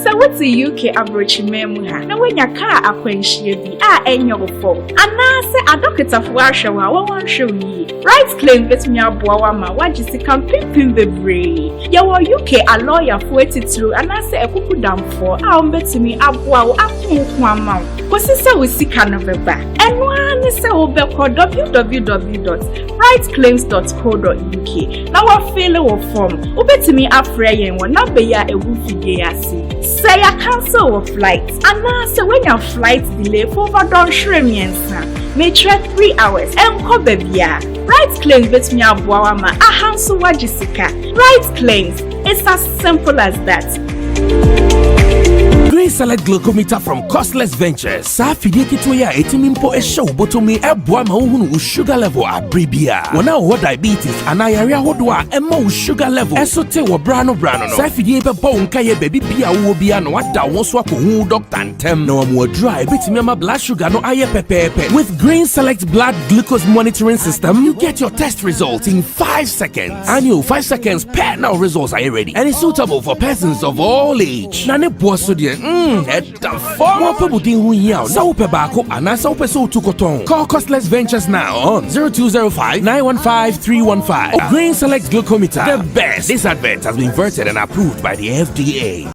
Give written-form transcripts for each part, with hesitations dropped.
So what's the UK abrochi memuha? Na when your car akwenshie bi enyo fo. Anase adokita fo ahwe wa wan hwe Right claim betumi aboa ma wagisi kan pimpin bebre. Yawo UK a lawyer for etitru anase ekuku damfo a betumi aboa wo afonko ama. Kosi se we sika no beba. Eno ani se wo be ko www.rightclaims.co.uk. Na wa fill wo form. Wo betumi afre yen wo number ya ewu figure ase. Say a cancel of flight. Anase when your flight delay for over don shiremiensa. May trek 3 hours. Enko bebia. Right claims betumi aboa ma ahanso wagisika. Right claims. It's as simple as that. Green Select Glucometer from Costless Ventures. Safidi kitwaya etimimpo show botomi eboa ma uhunu sugar level abribia. Wana wo diabetes anayaria hodwa emma sugar level. Esote wo brano no. Safidi epe po nkaye baby bia wo bia no wada won so akohu doctor ntem. Na wo dry betimi ma blood sugar no aye pepepe. With Green Select blood glucose monitoring system, you get your test results in 5 seconds. And you 5 seconds per now results are ready. And it's suitable for persons of all age. Na ne boa so de at the form of Call Costless Ventures now on 0205-915-315. Green Select Glucometer, the best. This advert has been vetted and approved by the FDA.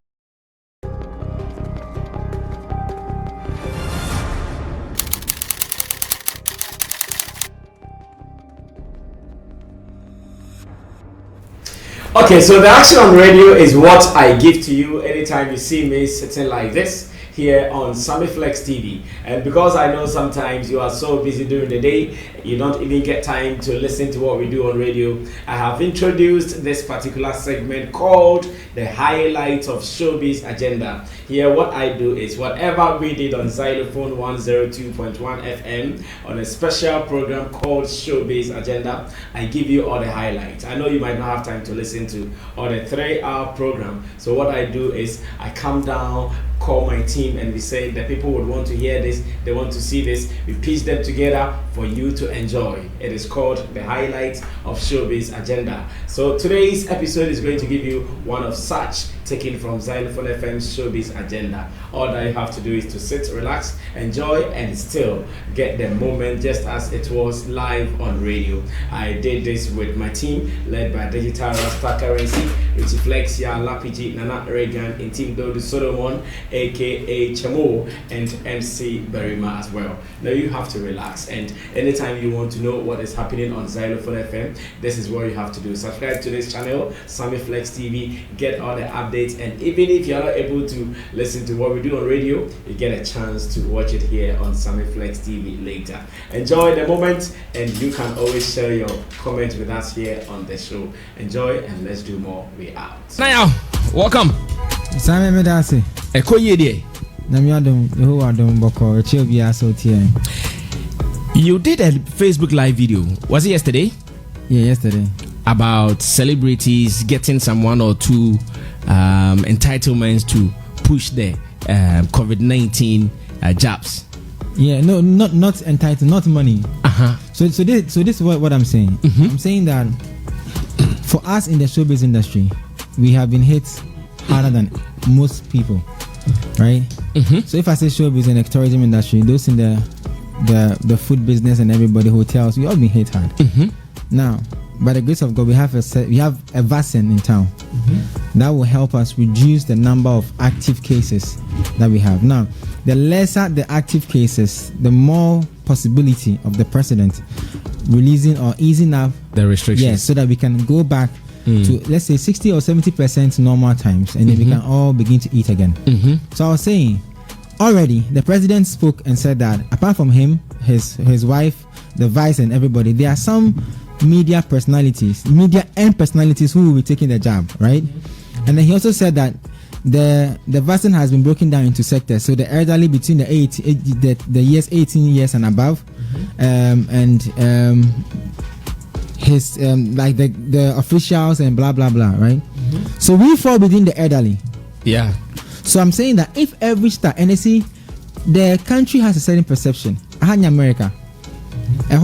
Okay, so the action on radio is what I give to you anytime you see me sitting like this here on Sammy Flex TV. And because I know sometimes you are so busy during the day, you don't even get time to listen to what we do on radio, I have introduced this particular segment called the highlights of Showbiz Agenda. Here what I do is whatever we did on Zylofon 102.1 FM on a special program called Showbiz Agenda, I give you all the highlights. I know you might not have time to listen to all the 3-hour program, so what I do is I come down, call my team, and we say that people would want to hear this, they want to see this, we piece them together for you to enjoy. It is called the highlights of Showbiz Agenda. So today's episode is going to give you one of such, taken from Zylofon FM's Showbiz Agenda. All that you have to do is to sit, relax, enjoy, and still get the moment just as it was live on radio. I did this with my team led by Digital Rasta Currency, Richie Flex, Ya Lapiji, Nana Reagan, and Team Dodo Solomon, aka Chamo, and MC Berima as well. Now you have to relax, and anytime you want to know what is happening on Zylofon FM, this is what you have to do. Subscribe to this channel, Sammy Flex TV, get all the updates, and even if you're not able to listen to what we do on radio, you get a chance to watch it here on Sammy Flex TV later. Enjoy the moment, and you can always share your comments with us here on the show. Enjoy, and let's do more. We out. Now, welcome. Sammy Medasi. You did a Facebook live video. Was it yesterday? Yeah, yesterday. About celebrities getting some 1 or 2 entitlements to push the COVID-19 jabs. Yeah, no, not entitled, not money. So this is what I'm saying. Mm-hmm. I'm saying that for us in the showbiz industry, we have been hit harder than most people, right? Mm-hmm. So if I say showbiz in the tourism industry, those in the food business and everybody, hotels, we all been hit hard. Mm-hmm. Now, by the grace of God, we have a vaccine in town that will help us reduce the number of active cases that we have. Now, the lesser the active cases, the more possibility of the president releasing or easing up the restrictions. Yes, so that we can go back to, let's say, 60 or 70% normal times, and then we can all begin to eat again. So I was saying, already the president spoke and said that apart from him, his wife, the vice, and everybody, there are some media and personalities who will be taking the jab, right? And then he also said that the vaccine has been broken down into sectors. So the elderly between the years 18 years and above, and his like the officials and blah blah blah, right? So we fall within the elderly. Yeah. So I'm saying that if every star, and you see, the country has a certain perception. America. The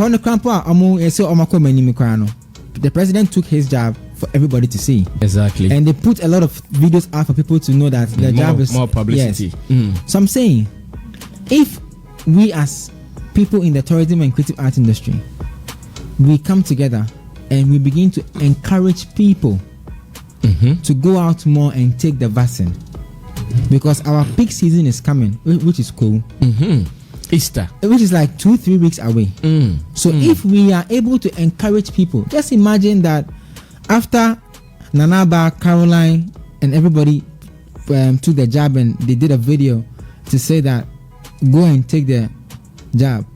president took his job for everybody to see. Exactly. And they put a lot of videos out for people to know that the jab is more publicity. Yes. So I'm saying, if we as people in the tourism and creative art industry, we come together and we begin to encourage people to go out more and take the vaccine, because our peak season is coming, which is cool. Easter, which is like 2-3 weeks away. So if we are able to encourage people, just imagine that after Nanaba, Caroline, and everybody took the jab and they did a video to say that go and take the jab,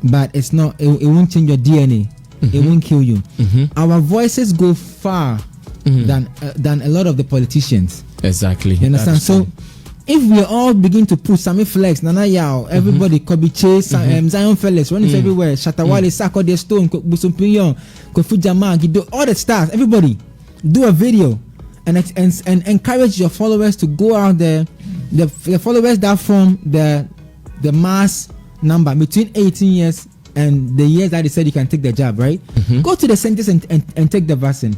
but it's not, it won't change your DNA, it won't kill you. Our voices go far than a lot of the politicians. Exactly. You understand? So if we all begin to put Sammy Flex, Nana Yao, everybody, Kobe Chase, Zion Felix, running everywhere, Shatta Wale, Sako De Stone, Busumpinyon, Kofu Jama, Gido, all the stars, everybody, do a video and encourage your followers to go out there. The followers that form the mass number between 18 years and the years that they said you can take the jab, right? Go to the centers and take the vaccine.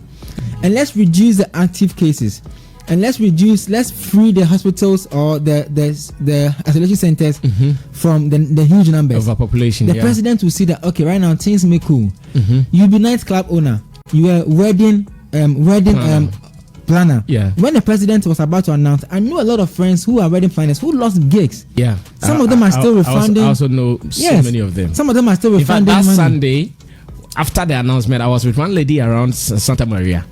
And let's reduce the active cases. And let's free the hospitals or the isolation centers from the huge numbers. Overpopulation. The president will see that, okay, right now things may cool. You be nightclub owner. You are wedding planner. Yeah. When the president was about to announce, I know a lot of friends who are wedding planners who lost gigs. Yeah. Some of them are still refunding. I also know so many of them. Some of them are still refunding. In fact, that money. Sunday, after the announcement, I was with one lady around Santa Maria.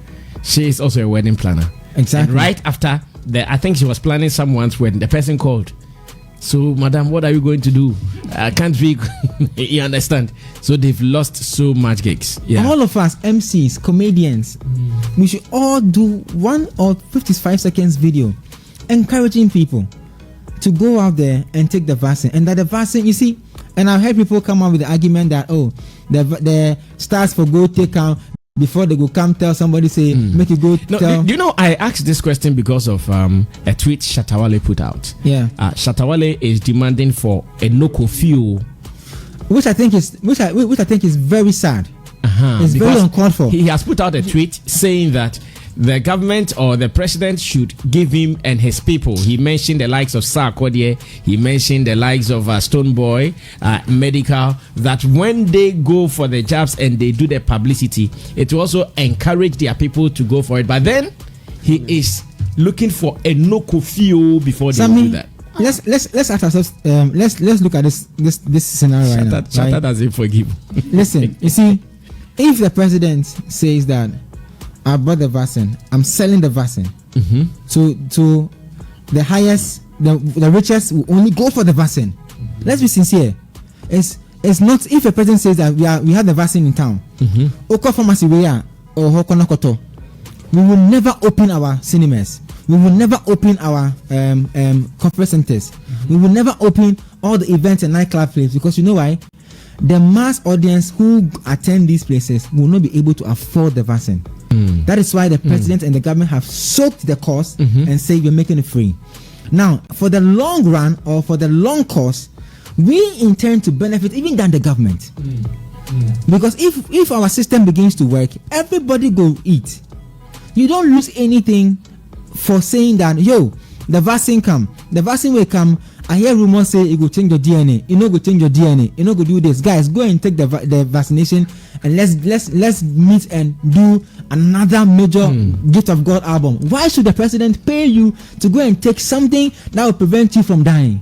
She is also a wedding planner. Exactly. And right after I think she was planning someone's wedding, the person called. So, madam, what are you going to do? I can't be. You understand? So they've lost so much gigs. Yeah. All of us, MCs, comedians, we should all do 1 or 55 seconds video encouraging people to go out there and take the vaccine. And that the vaccine, you see, and I've heard people come up with the argument that, the stars for go take out before they go come tell somebody, say make you go tell. You know, I asked this question because of a tweet Shatta Wale put out. Yeah. Shatta Wale is demanding for a no curfew, which I think is very sad. It's very uncalled for. He has put out a tweet saying that the government or the president should give him and his people. He mentioned the likes of Sarkodie. He mentioned the likes of Stoneboy, Medical, that when they go for the jobs and they do the publicity, it will also encourage their people to go for it. But then he is looking for a no curfew before they do that. Let's ask ourselves. Let's look at this scenario right now. Shatta doesn't forgive. Listen, you see, if the president says that I bought the vaccine, I'm selling the vaccine to the highest, the richest will only go for the vaccine. Let's be sincere. It's not if a president says that we have the vaccine in town. Oko pharmacy or Hokonokoto, we will never open our cinemas. We will never open our conference centers. We will never open all the events and nightclub places, because you know why? The mass audience who attend these places will not be able to afford the vaccine. That is why the president and the government have soaked the cost and say we're making it free. Now, for the long run or for the long course, we intend to benefit even than the government. Because if our system begins to work, everybody go eat. You don't lose anything for saying that, the vaccine will come. I hear rumors say it will change your DNA. It no go change your DNA. It no go do this. Guys, go and take the vaccination, and let's meet and do another major Gift of God album. Why should the president pay you to go and take something that will prevent you from dying?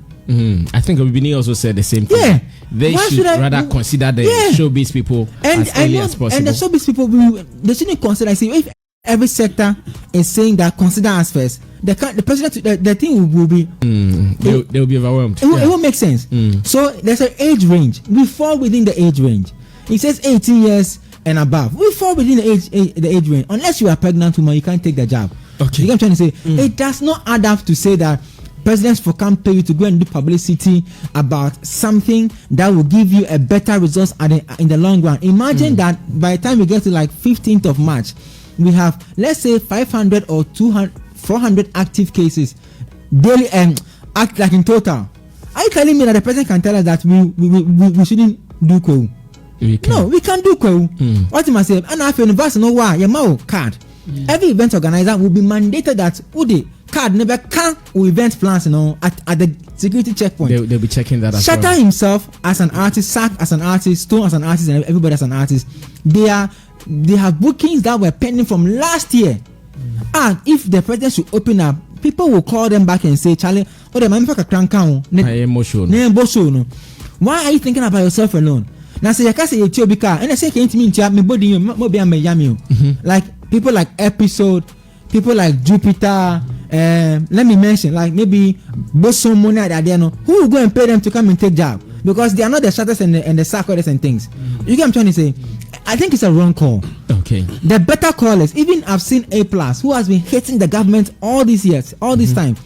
I think Obini also said the same thing. Yeah. They should rather consider the showbiz people as early as possible. And the showbiz people, they shouldn't consider. See, if every sector is saying that consider us first, the president, the thing will be they will be overwhelmed. It won't make sense. So there's an age range. We fall within the age range. It says 18 years and above. We fall within the age range. Unless you are pregnant woman, you can't take the jab. Okay. You know what I'm trying to say? It does not add up to say that presidents for can't pay you to go and do publicity about something that will give you a better result in the long run. Imagine that by the time we get to like 15th of March, we have, let's say, 500 or 200, 400 active cases daily, act like in total. Are you telling me that the president can tell us that we shouldn't do cool? No, we can't do cool. What am I saying? And I feel the vaccine, no why? Your mouth card. Every event organizer will be mandated that card never can event plans, at the security checkpoint. They'll be checking that as Shatta well. himself as an artist, Sack as an artist, Stone as an artist, and everybody as an artist. They have bookings that were pending from last year. And if the president should open up, people will call them back and say, Charlie, the man why are you thinking about yourself alone? Now say say and I say can't mean me body like people like Episode, people like Jupiter, let me mention like maybe Bosom Money that they know who will go and pay them to come and take job because they are not the Shatters and the Sarkoders and things. You get what I'm trying to say? I think it's a wrong call. Okay. The better call is, even I've seen A+ who has been hating the government all these years, all this time,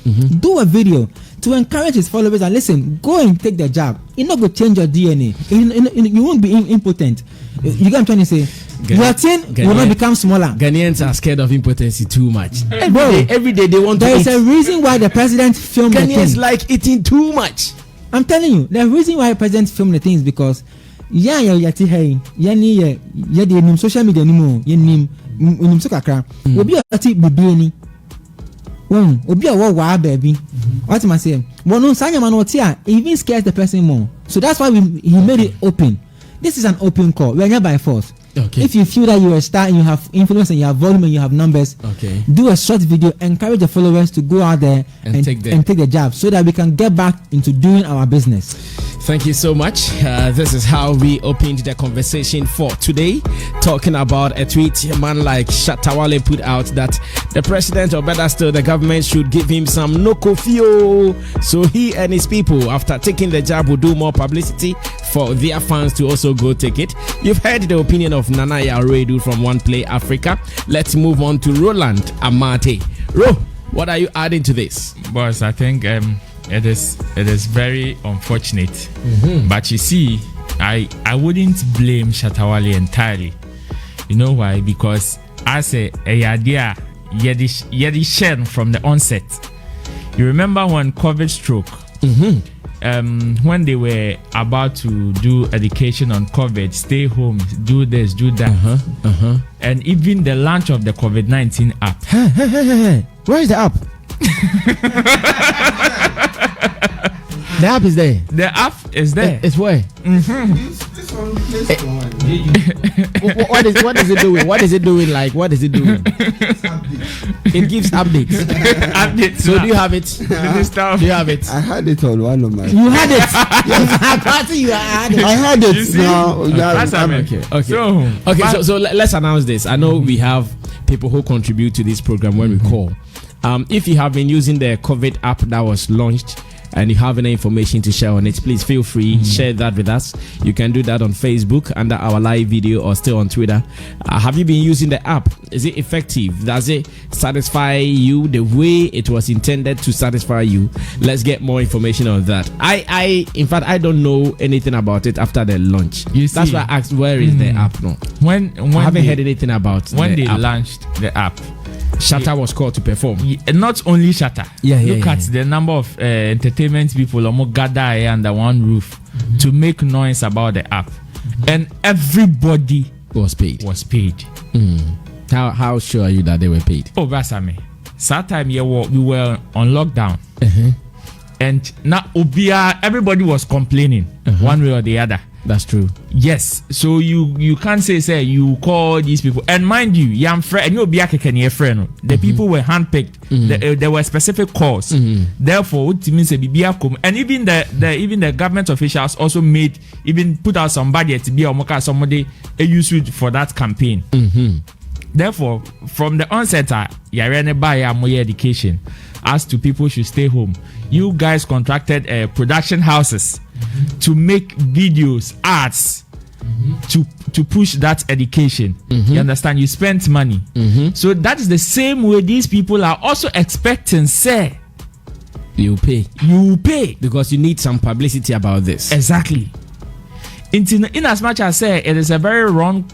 do a video to encourage his followers and listen, go and take the job. You're not going to change your DNA. You won't be impotent. You get what I'm trying to say? Your thing will not become smaller. Ghanaians are scared of impotency too much. Every day they want to eat. There is a reason why the president filmed the thing. Ghanaians like eating too much. I'm telling you, the reason why the president filmed the thing is because social media so kakra obi ati bibini obi wa baby what am I saying even scares the person more, so that's why he made it open. This is an open call. We are not by force. Okay. If you feel that you're a star and you have influence and you have volume and you have numbers, do a short video, encourage the followers to go out there and take the job so that we can get back into doing our business. Thank you so much. This is how we opened the conversation for today, talking about a tweet a man like Shatta Wale put out that the president, or better still the government, should give him some nokofio so he and his people, after taking the job, will do more publicity for their fans to also go take it. You've heard the opinion of Nana Yaredu from One Play Africa. Let's move on to Rolando Martey. Ro, what are you adding to this? Boss, I think it is very unfortunate, but you see, I wouldn't blame Shatta Wale entirely. You know why? Because as a idea, yedi share from the onset. You remember when COVID struck, when they were about to do education on COVID, stay home, do this, do that, and even the launch of the COVID-19 app. Where is the app? The app is there. The app is there. It's where? What is it doing? What is it doing? Like, what is it doing? It gives updates. Updates. So do you have it? Do you have it? I had it on one of my. You had it. You had it. I had it. No, Okay. So let's announce this. I know we have people who contribute to this program when we call. If you have been using the COVID app that was launched and you have any information to share on it, please feel free, share that with us. You can do that on Facebook under our live video or still on Twitter. Have you been using the app? Is it effective? Does it satisfy you the way it was intended to satisfy you? Let's get more information on that. In fact, I don't know anything about it after the launch. That's why I asked, where is the app now? When I haven't heard anything about when the they app. launched the app. Shatta was called to perform. Not only Shatta. Look at the number of entertainment people gather under one roof to make noise about the app, and everybody was paid. How sure are you that they were paid? Oh, Basame. That time we were on lockdown, and now everybody was complaining one way or the other. That's true. Yes. So you can't say you call these people, and mind you, the people were handpicked. There were specific calls. Therefore, it means and even the government officials also put out some budget to be somebody used for that campaign. Therefore, from the onset, education as to people should stay home. You guys contracted production houses to make videos, ads, to push that education. You understand? You spent money. So that is the same way these people are also expecting, say, you pay because you need some publicity about this. Exactly. In as much as say it is a very wrong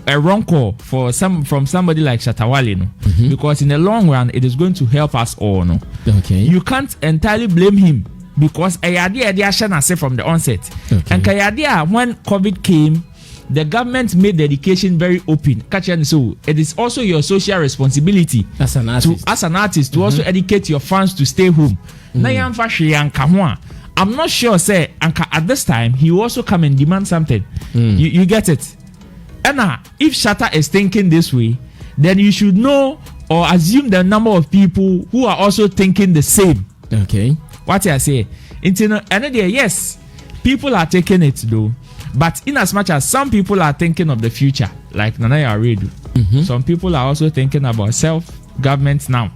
call from somebody like Shatta Wale, because in the long run it is going to help us all. Okay. You can't entirely blame him because from the onset. And when COVID came, the government made the education very open. So it is also your social responsibility as an artist to also educate your fans to stay home. I'm not sure, say, at this time he will also come and demand something. You get it? And if Shatta is thinking this way, then you should know or assume the number of people who are also thinking the same. Okay. What I say? Yes, people are taking it though. But in as much as some people are thinking of the future, like Nanaya Redu, some people are also thinking about self-government now.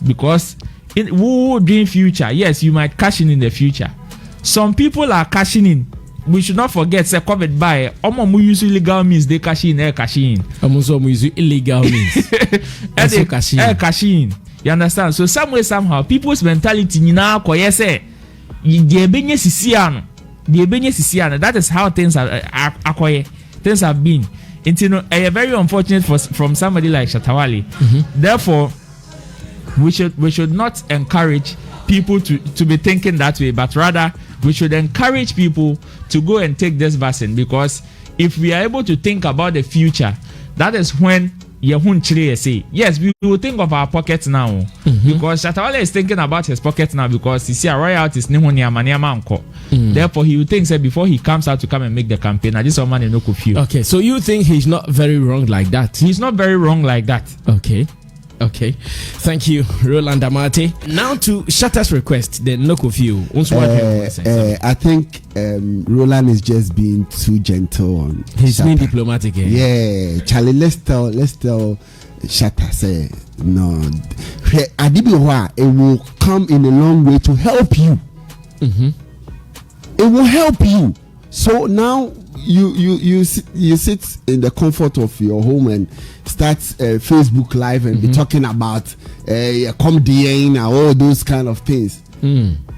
Because who dream future? Yes, you might cash in the future. Some people are cashing in. We should not forget, say, COVID by Omo use illegal means they cash in, cash in. Omo use illegal means. They cash in. You understand? So some way, somehow, people's mentality now, say, that is how things have been. Very unfortunate from somebody like Shatta Wale. Therefore, we should not encourage people to be thinking that way, but rather we should encourage people to go and take this vaccine, because if we are able to think about the future, that is when yes, we will think of our pockets now. Because Shatta Wale is thinking about his pockets now, because he see a royalties therefore he will think, say, before he comes out to come and make the campaign, I just man no feel. Okay, so you think he's not very wrong like that? He's not very wrong like that. Okay, thank you, Rolando Martey. Now to Shatta's request, the no view. I think Roland is just being too gentle on. He's being diplomatic. Yeah, Charlie, let's tell Shatta, say no. Adibiwa, it will come in a long way to help you. It will help you. So now you sit in the comfort of your home and start Facebook Live and be talking about comedy and all those kind of things.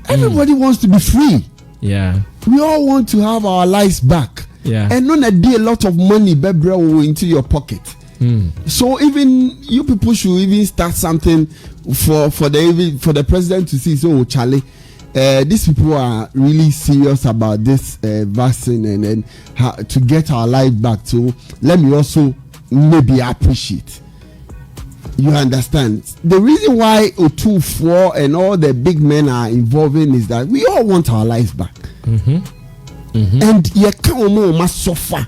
Everybody wants to be free. Yeah, we all want to have our lives back. Yeah, and not a day a lot of money into your pocket. So even you people should even start something for the president to see. So Charlie, these people are really serious about this vaccine and how to get our life back. So let me also maybe appreciate. You understand? The reason why O2, and all the big men are involving is that we all want our lives back. And you can't suffer.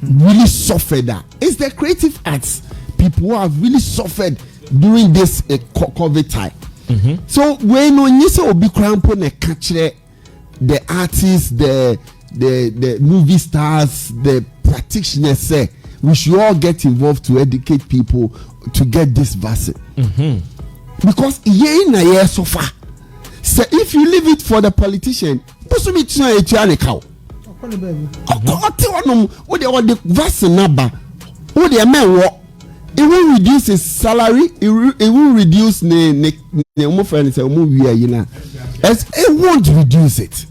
Really suffered that. It's the creative arts people who have really suffered during this COVID time. So when you say obi crampo ne catch the artists, the movie stars, the practitioners say we should all get involved to educate people to get this vaccine. Because so far. So if you leave it for the politician, the vaccine number, it will reduce his salary. It will reduce it won't reduce it.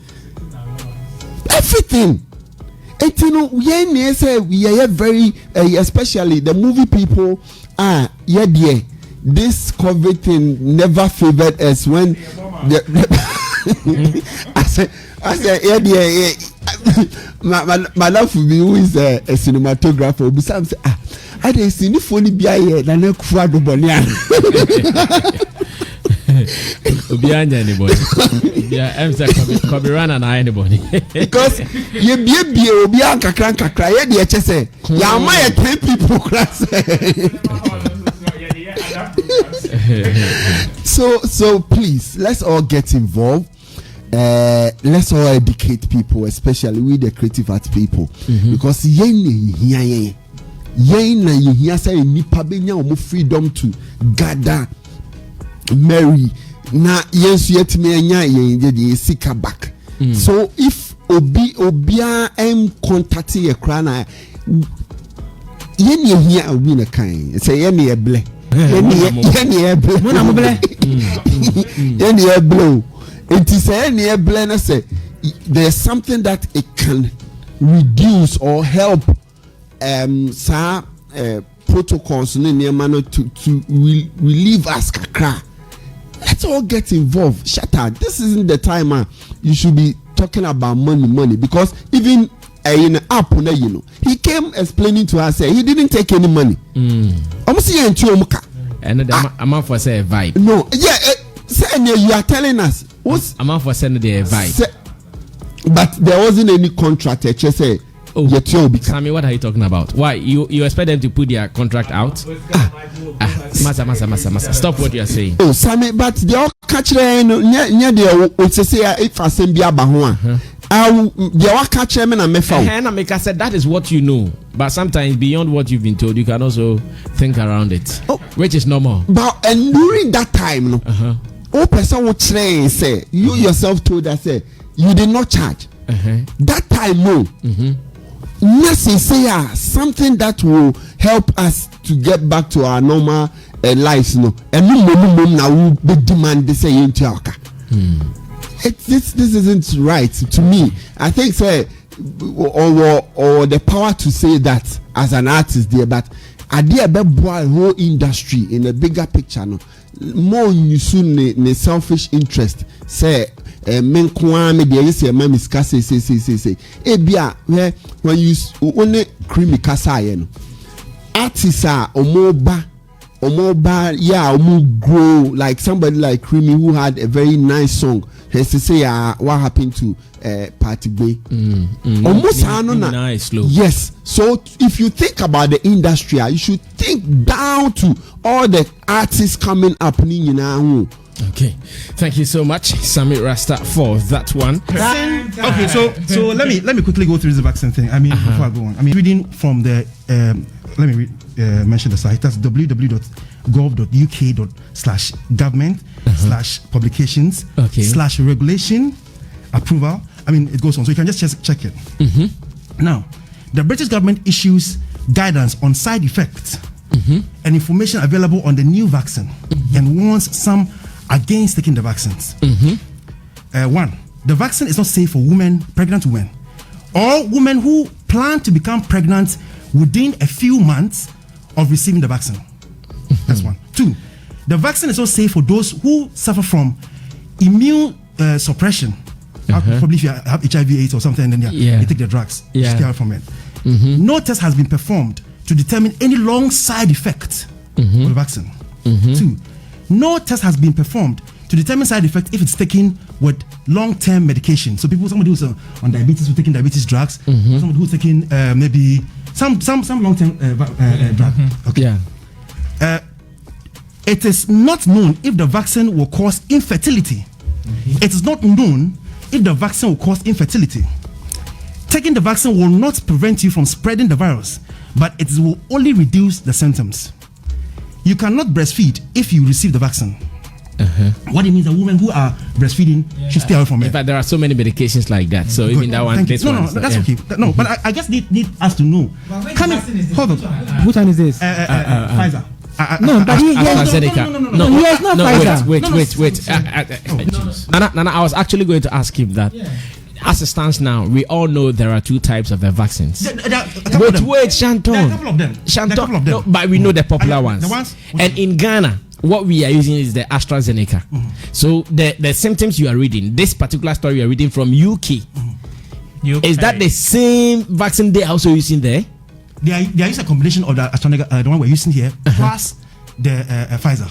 Everything. And we are very, especially the movie people. This COVID thing never favored us when I said, my love for me, who is a cinematographer, besides, I didn't see any funny beer than a crowd of Bonia. Behind anybody. Yeah, I'm saying, Kobe Run and anybody. Because you be Bianca Cranka cry, the HSA. Yamaya 10 people class. So please, let's all get involved. Let's all educate people, especially with the creative arts people, because say freedom to gather, marry. Na yes yet me seek back. So if obia contacting a crana here win a kind say any a ble it is any blender say there's something that it can reduce or help protocols to relieve us kakra. Let's all get involved. Shatta, this isn't the time you should be talking about money, because even app na he came explaining to us say he didn't take any money. Almost here into Omuka. And the amount for say a vibe. No, you are telling us what's amount for sending the vibe. But there wasn't any contract. Say, Sammy, what are you talking about? Why you expect them to put their contract out? Massa. Stop what you are saying. Oh, Sammy, but they all catch if I send I said that is what you know, but sometimes beyond what you've been told, you can also think around it, which is normal. But and during that time, person would say you yourself told us you did not charge. That time, no. Necessary something that will help us to get back to our normal lives, and now we demand this this isn't right to me. I think or the power to say that as an artist there, but I did about whole industry in a bigger picture, more you soon the selfish interest say. Men kwame de yesi ma miska say ebia when you only creamy kasa ye no artists are omoba grow like somebody like Creamy who had a very nice song. He say what happened to Party Bay almost nice, yes. So if you think about the industry, you should think down to all the artists coming up. Okay, thank you so much, Sammy Rasta, for that one. Okay, so let me quickly go through the vaccine thing. I mean, before I go on, reading from the let me mention the site. That's www.gov.uk/government/publications/regulation approval. I mean, it goes on, so you can just check it. Now, the British government issues guidance on side effects and information available on the new vaccine and warns some against taking the vaccines. 1. The vaccine is not safe for pregnant women, or women who plan to become pregnant within a few months of receiving the vaccine. That's 1. 2. The vaccine is not safe for those who suffer from immune suppression. Probably if you have HIV/AIDS or something, then you take the drugs to stay from it. No test has been performed to determine any long side effect of the vaccine. 2. No test has been performed to determine side effect if it's taken with long-term medication. So somebody who's on diabetes, who's taking diabetes drugs, somebody who's taking maybe some long-term drug. Okay. It is not known if the vaccine will cause infertility. It is not known if the vaccine will cause infertility. Taking the vaccine will not prevent you from spreading the virus, but it will only reduce the symptoms. You cannot breastfeed if you receive the vaccine. What it means that women who are breastfeeding should stay away from it. In fact, there are so many medications like that. So even that one, this one. No, that's okay. No, but I just need us to know. Hold on. Which one is this? Pfizer. No, but AstraZeneca. No, it's not Pfizer. Wait. Nana, I was actually going to ask him that. As it stands now, we all know there are 2 types of the vaccines. Wait, Shanton. There are a couple of them. No, but we know the popular ones. And in Ghana, what we are using is the AstraZeneca. So the symptoms you are reading, this particular story you are reading from UK, is that the same vaccine they are also using there? They are using a combination of the AstraZeneca, the one we're using here, plus the Pfizer.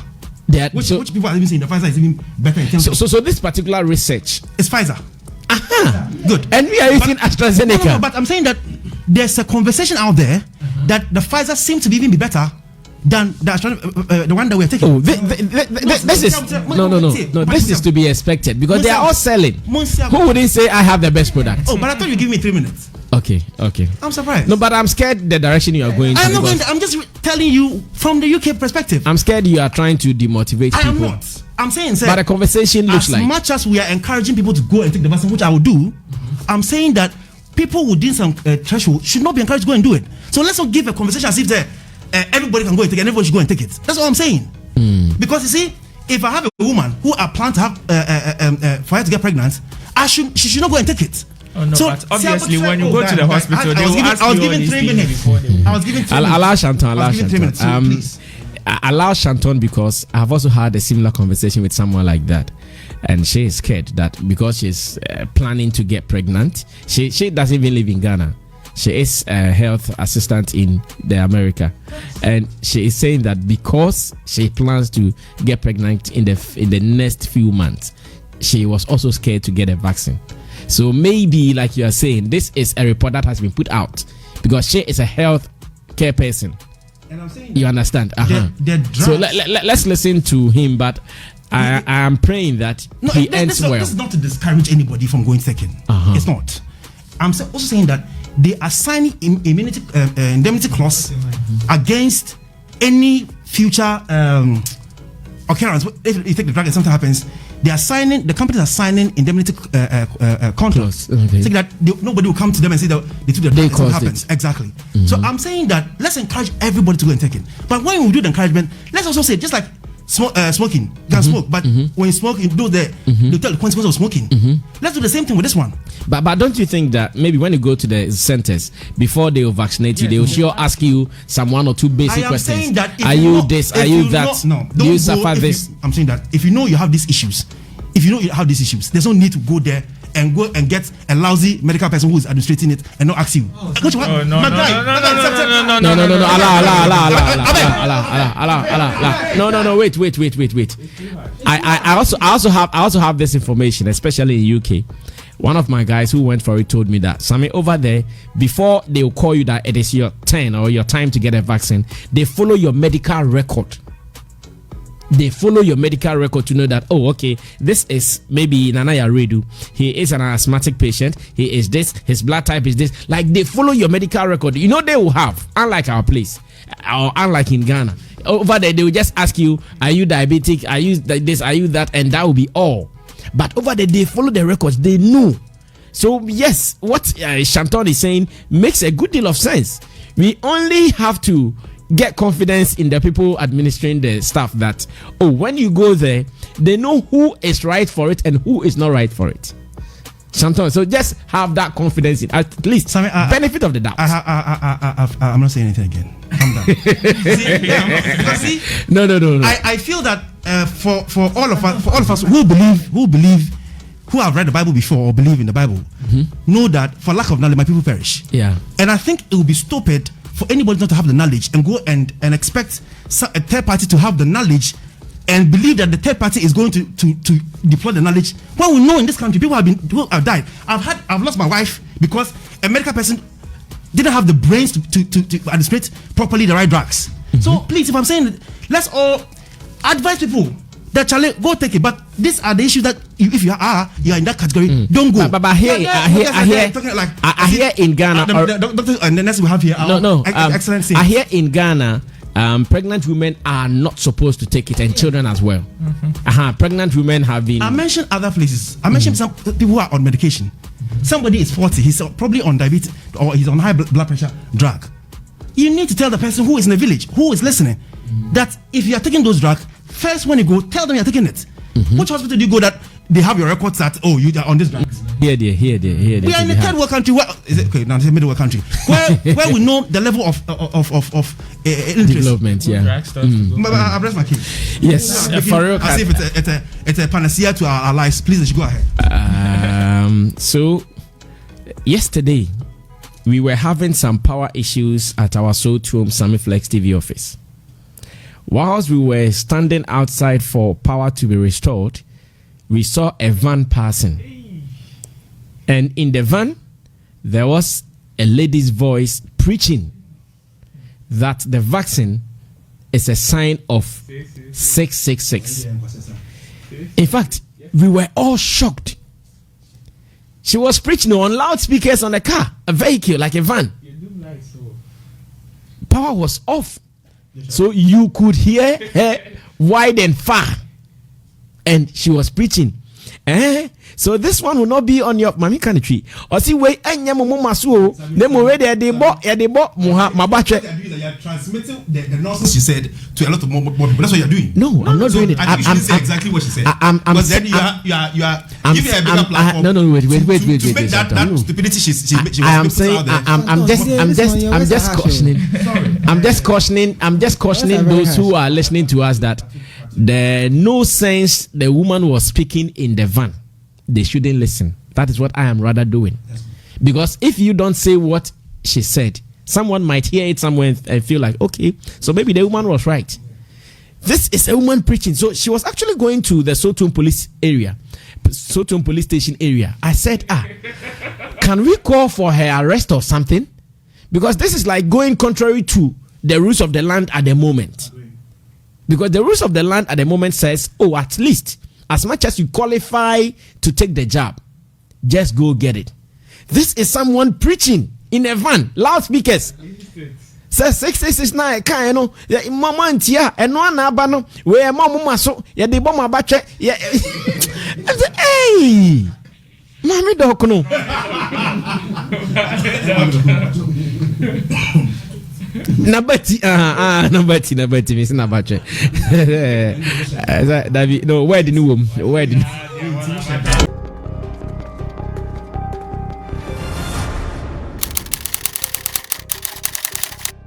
Which people are even saying the Pfizer is even better in terms of. So this particular research is Pfizer. Good. And we are using AstraZeneca. No, but I'm saying that there's a conversation out there that the Pfizer seems to even be better than the one that we're taking. This is to be expected because they are all selling. Who wouldn't say I have the best product? Oh, but I thought you give me 3 minutes. Okay. I'm surprised. No, but I'm scared the direction you are going. I'm not going. I'm just telling you from the UK perspective. I'm scared you are trying to demotivate people. I am not. I'm saying, sir, but the conversation looks like, as much as we are encouraging people to go and take the vaccine, which I will do, I'm saying that people within some threshold should not be encouraged to go and do it. So let's not give a conversation as if everybody can go and take it, and everybody should go and take it. That's what I'm saying. Because you see, if I have a woman who I plan to have for her to get pregnant, she should not go and take it. Oh, no, so, but obviously when you go to the hospital, they will ask you all these things before they... I was giving 3 minutes. Allow Shanton. Please. Allow Shanton because I've also had a similar conversation with someone like that, and she is scared that because she's planning to get pregnant, she doesn't even live in Ghana. She is a health assistant in the America, and she is saying that because she plans to get pregnant in the next few months, she was also scared to get a vaccine. So maybe, like you are saying, this is a report that has been put out because she is a health care person. And I'm saying you understand? So let's listen to him, but I am praying that he ends well. This is not to discourage anybody from going second. It's not. I'm also saying that they are signing indemnity clause against any future occurrence. If you take the drug and something happens, the companies are signing indemnity contracts, saying that nobody will come to them and say that they took the drug and something happens. Exactly. So I'm saying that let's encourage everybody to go and take it. But when we do the encouragement, let's also say, just like smoking, you can smoke, but when you smoke, you tell the consequences of smoking. Let's do the same thing with this one. But don't you think that maybe when you go to the centers, before they will vaccinate you, they will sure ask you some 1 or 2 basic questions. Saying that are you this? Are you that? No, do you suffer this? I'm saying that if you know you have these issues, there's no need to go there and go and get a lousy medical person who is administrating it and not ask you. No, wait. I also have this information, especially in UK. One of my guys who went for it told me that, Sammy, over there, before they will call you that it is your turn or your time to get a vaccine, they follow your medical record. They follow your medical record to know that, oh, okay, this is maybe Nanaya Redu. He is an asthmatic patient. He is this. His blood type is this. Like, they follow your medical record. You know, they will have, unlike our place, or unlike in Ghana. Over there, they will just ask you, are you diabetic? Are you this? Are you that? And that will be all. But over there, they follow the records. They know. So, yes, what Shanton is saying makes a good deal of sense. We only have to get confidence in the people administering the stuff that, oh, when you go there, they know who is right for it and who is not right for it. Shanton, so just have that confidence in at least Sammy, benefit of the doubt. I'm not saying anything again. I'm done. See? No. I feel that for all of us who have read the Bible before or believe in the Bible, know that for lack of knowledge, my people perish. Yeah. And I think it would be stupid for anybody not to have the knowledge and go and expect a third party to have the knowledge and believe that the third party is going to deploy the knowledge. When we know in this country people have died. I've lost my wife because a medical person didn't have the brains to administrate properly the right drugs. So please, if I'm saying, let's all advise people that go take it. But these are the issues that if you are in that category, don't go. But I hear in Ghana, doctor, and the next we have here. Excellent thing. I hear in Ghana, pregnant women are not supposed to take it, and children as well. Pregnant women have been. I mentioned other places. I mentioned some people who are on medication. Somebody is 40. He's probably on diabetes or he's on high blood pressure drug. You need to tell the person who is in the village, who is listening, that if you are taking those drugs, first when you go, tell them you're taking it. Which hospital do you go that they have your records that, oh, you are on this drug? Here. We are in a third world country. It's a middle world country. Where we know the level of development, yeah. I bless my case. Yes, for real. As if it's a panacea to our lives. Please, let's go ahead. So, yesterday, we were having some power issues at our Soultome Sammy Flex TV office. Whilst we were standing outside for power to be restored, we saw a van passing. And in the van, there was a lady's voice preaching that the vaccine is a sign of 666. In fact, we were all shocked. She was preaching on loudspeakers on a car, a vehicle, like a van. Power was off. So you could hear her wide and far. And she was preaching. So this one will not be on your mami country. Or see wait and yamumasu. Them already they bought mabache. You are transmitting the nonsense she said to a lot of more people. That's what you're doing. No, I'm not doing it. I think you should say exactly what she said. Because then you are giving her a bigger platform. No, wait. To make that stupidity she I'm saying I'm just cautioning. I'm just cautioning those who are listening to us that the no sense the woman was speaking in the van, they shouldn't listen. That is what I am rather doing. Because if you don't say what she said. Someone might hear it somewhere and feel like, okay, so maybe the woman was right. This is a woman preaching. So she was actually going to the Sotum police station area. I said, can we call for her arrest or something? Because this is like going contrary to the rules of the land at the moment. Because the rules of the land at the moment says, at least as much as you qualify to take the job, just go get it. This is someone preaching in a van, loudspeakers. Says 669 ka no mama ntia eno anaba no we mama so ye de boma bache ye hey mami dok no nabati nabati miss nabache David no where the new where the